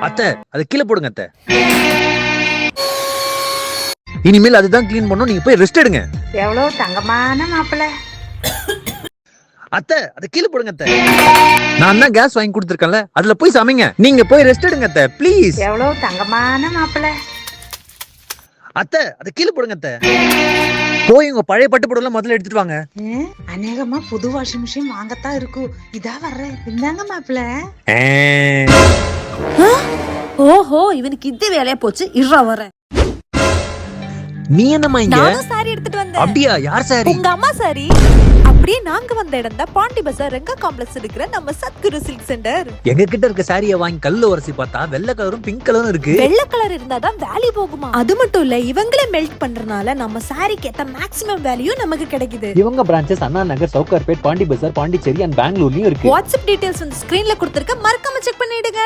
அத்தை அதை கீழே போடுங்க அத்தை. இனிமேல் அதுதான் கிளீன் பண்ணும். நீங்க போய் ரெஸ்ட் எடுங்க. எவ்வளவு தங்கமான மாப்பிள்ள. அத்தை அதை கீழே போடுங்க அத்தை. நான் தான் கேஸ் வாங்கி கொடுத்துருக்கேன்ல, அதுல போய் சமைங்க. நீங்க போய் ரெஸ்ட் எடுங்க அத்தை ப்ளீஸ். எவ்வளவு தங்கமான மாப்பிள்ள. அத்தை அதை கீழே போடுங்க அத்தை. போய் உங்க பழைய பட்டு புடவை முதல்ல எடுத்துட்டு வாங்க. அநேகமா புது வாஷிங் மிஷின் வாங்கத்தான் இருக்கும். இதா வர்றேன். இந்தாங்க மாப்பிள்ள. ஓஹோ, இவனுக்கு இது வேலையா போச்சு. இறா வரேன். நீ என்னம்மா இங்க? நானும் சாரி எடுத்துட்டு வந்தேன். அப்படியா? யார் சாரி? உங்க அம்மா சாரி. அப்படியே நாங்க வந்த இடம் தான் பாண்டி பஜார் ரெங்கா காம்ப்ளெக்ஸ் இருக்கிற நம்ம சத்குரு சில்க் சென்டர். எங்க கிட்ட இருக்க சாரியை வாங்கி கல்ல உரசி பார்த்தா வெள்ளை கலரும் பிங்க் கலரும் இருக்கு. வெள்ளை கலர் இருந்தாதான் வேல்யூ போகுமா? அது மட்டும் இல்ல, இவங்களே மெல்ட் பண்றனால நம்ம சாரிக்கு ஏத்த மேக்ஸிமம் வேல்யூ நமக்கு கிடைக்குது. இவங்க பிரான்ச்சஸ் அண்ணா நகர், சவுகார்பேட், பாண்டி பஜார், பாண்டிச்சேரி அண்ட் பெங்களூர்லயும் இருக்கு. வாட்ஸ்அப் டீடைல்ஸ் வந்து ஸ்கிரீன்ல கொடுத்திருக்க, மறக்காம செக் பண்ணிடுங்க.